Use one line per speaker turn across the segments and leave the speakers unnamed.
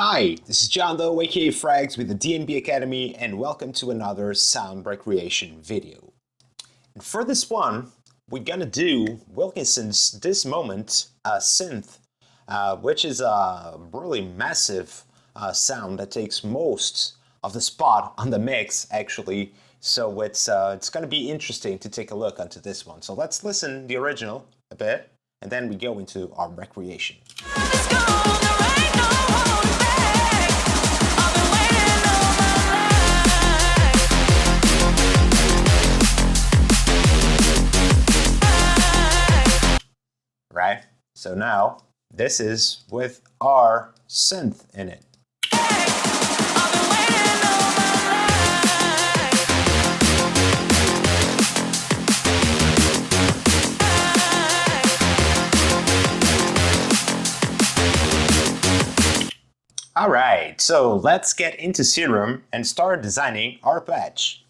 Hi, this is John Doe, aka Frags with the DNB Academy, and welcome to another sound recreation video. And for this one, we're gonna do Wilkinson's This Moment synth, which is a really massive sound that takes most of the spot on the mix, actually. So it's gonna be interesting to take a look onto this one. So let's listen the original a bit, and then we go into our recreation. Right? So now, this is with our synth in it. Alright, so let's get into Serum and start designing our patch.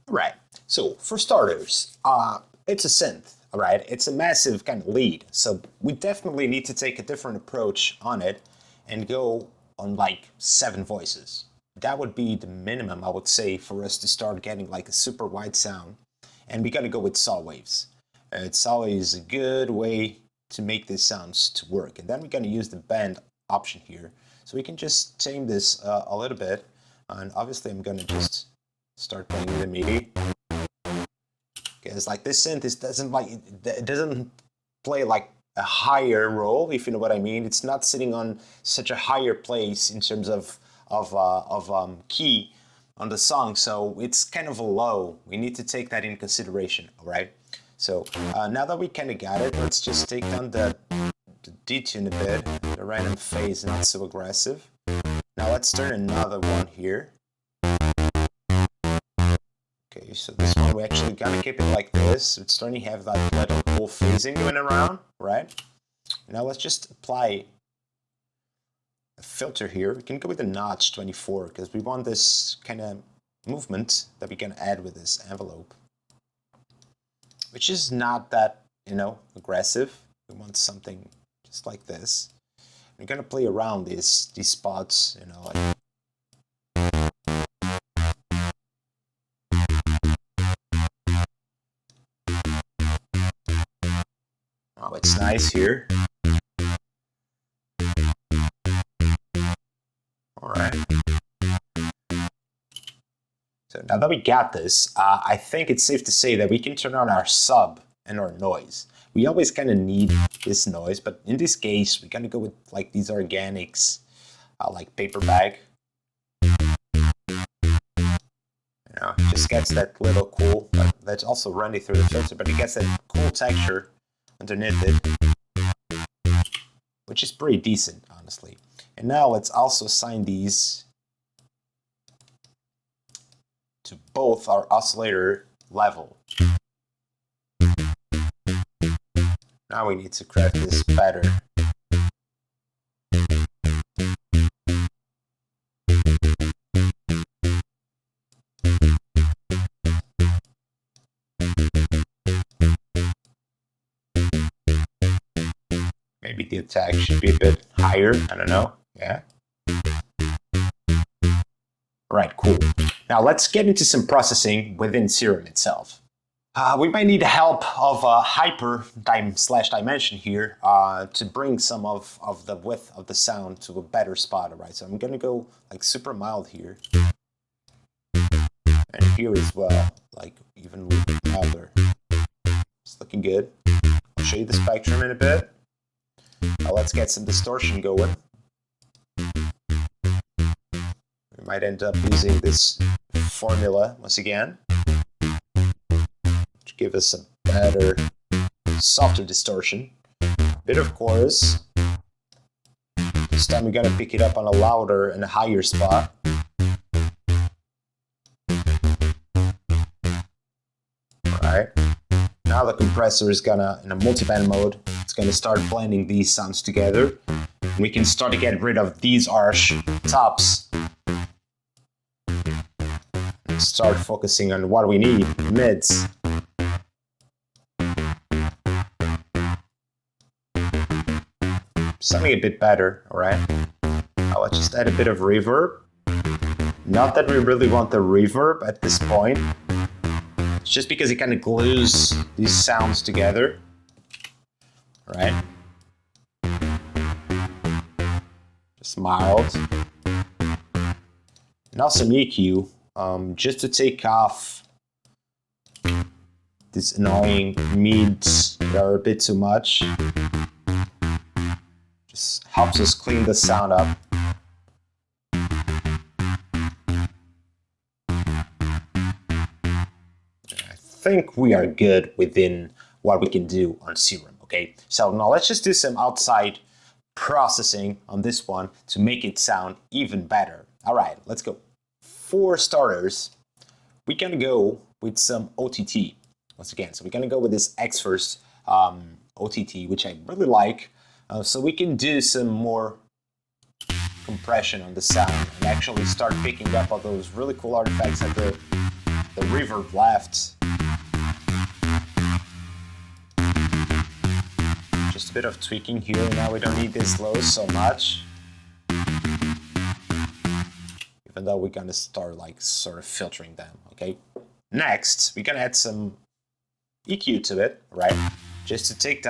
Alright, so for starters, it's a synth. Alright, it's a massive kind of lead, so we definitely need to take a different approach on it and go on like 7 voices. That would be the minimum, I would say, for us to start getting like a super wide sound. And we gotta go with saw waves. It's always a good way to make these sounds to work. And then we're gonna use the band option here. So we can just tame this a little bit. And obviously I'm gonna just start playing with the MIDI. Because like this synth it doesn't play like a higher role, if you know what I mean. It's not sitting on such a higher place in terms of key on the song, so it's kind of a low. We need to take that in consideration, all right? So now that we kind of got it, let's just take down the detune a bit. The random phase not so aggressive. Now let's turn another one here. Okay, so this one we actually gotta keep it like this. It's starting to have that little cool phasing going around, right? Now let's just apply a filter here. We can go with the notch 24 because we want this kind of movement that we can add with this envelope, which is not that, aggressive. We want something just like this. We're gonna play around these spots, like. Oh, it's nice here. All right. So now that we got this, I think it's safe to say that we can turn on our sub and our noise. We always kind of need this noise, but in this case, we're gonna go with like these organics, like paper bag. It just gets that little cool, that's also running through the filter, but it gets that cool texture underneath it, which is pretty decent, honestly. And now let's also assign these to both our oscillator level. Now we need to craft this better. Maybe the attack should be a bit higher, I don't know, yeah. Right, cool. Now let's get into some processing within Serum itself. We might need the help of hyper/dimension here to bring some of the width of the sound to a better spot, alright? So I'm gonna go like super mild here. And here as well, like even milder. It's looking good. I'll show you the spectrum in a bit. Now let's get some distortion going. We might end up using this formula once again, to give us a better, softer distortion. Bit of chorus. This time we're gonna pick it up on a louder and a higher spot. Alright. Now the compressor is gonna, in a multiband mode, it's gonna start blending these sounds together. We can start to get rid of these harsh tops. And start focusing on what we need, mids. Something a bit better, alright? Let's just add a bit of reverb. Not that we really want the reverb at this point. It's just because it kind of glues these sounds together. Right? Just mild. Now some EQ, just to take off these annoying mids that are a bit too much. Just helps us clean the sound up. I think we are good within what we can do on Serum, okay? So now let's just do some outside processing on this one to make it sound even better. All right, let's go. For starters, we're gonna go with some OTT once again. So we're gonna go with this X-First OTT, which I really like. So we can do some more compression on the sound and actually start picking up all those really cool artifacts that the reverb left. Just a bit of tweaking here. Now we don't need this low so much. Even though we're gonna start like sort of filtering them, okay? Next, we're gonna add some EQ to it, right? Just to take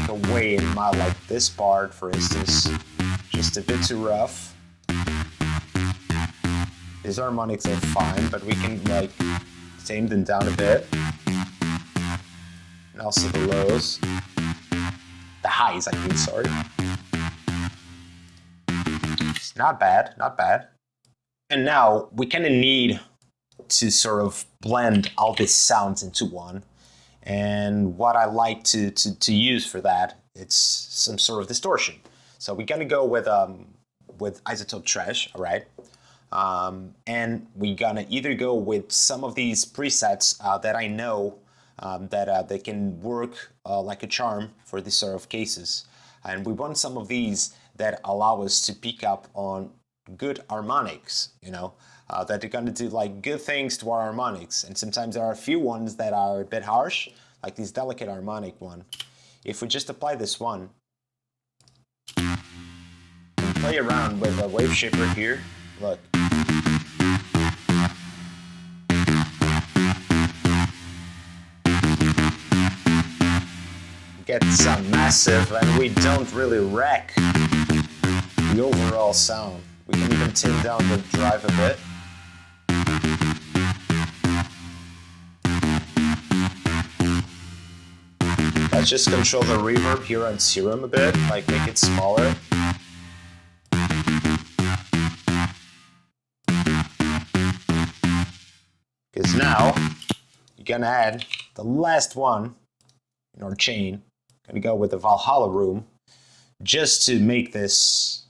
away and mild like this part, for instance, just a bit too rough. These harmonics are fine, but we can like tame them down a bit. And also the lows. The highs, I mean, sorry. It's not bad, not bad. And now we kind of need to sort of blend all these sounds into one. And what I like to use for that, it's some sort of distortion. So we're gonna go with Isotope Trash, all right? And we're gonna either go with some of these presets that I know that they can work like a charm for these sort of cases. And we want some of these that allow us to pick up on good harmonics, you know, that are going to do like good things to our harmonics. And sometimes there are a few ones that are a bit harsh, like this delicate harmonic one. If we just apply this one and play around with a wave shaper here, look. Get some massive, and we don't really wreck the overall sound. We can even tune down the drive a bit. Let's just control the reverb here on Serum a bit, like make it smaller. Because now, you're gonna add the last one in our chain. Gonna go with the Valhalla room, just to make this,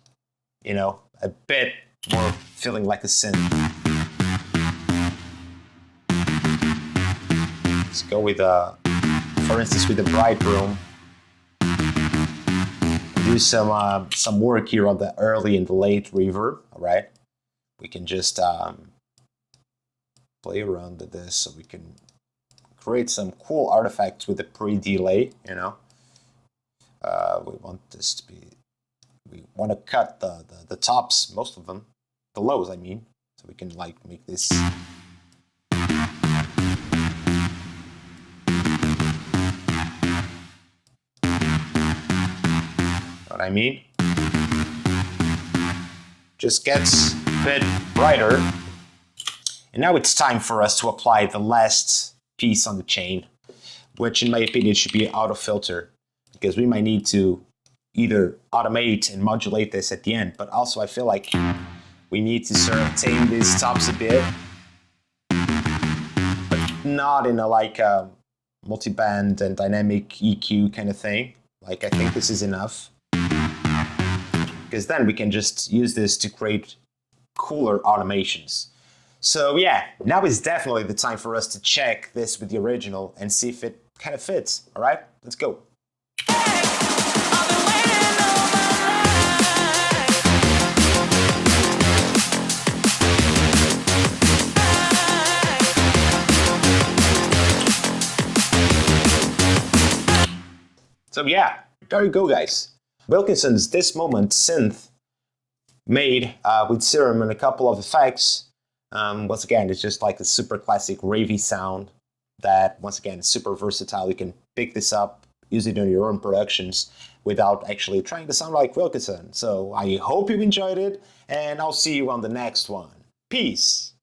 you know, a bit more feeling like a synth. Let's go with for instance, with the Bright room. Do some work here on the early and the late reverb. All right, we can just play around with this so we can create some cool artifacts with the pre-delay. You know, we want this to be. We want to cut the tops, most of them, the lows, I mean, so we can like make this. What I mean? Just gets a bit brighter. And now it's time for us to apply the last piece on the chain, which in my opinion should be auto filter, because we might need to either automate and modulate this at the end, but also I feel like we need to sort of tame these tops a bit, but not in a like multi-band and dynamic EQ kind of thing. Like I think this is enough, because then we can just use this to create cooler automations. So yeah, now is definitely the time for us to check this with the original and see if it kind of fits. All right, let's go. So yeah, there you go, guys. Wilkinson's This Moment synth made with Serum and a couple of effects. Once again, it's just like a super classic ravey sound that, once again, is super versatile. You can pick this up, use it in your own productions without actually trying to sound like Wilkinson. So I hope you enjoyed it, and I'll see you on the next one. Peace!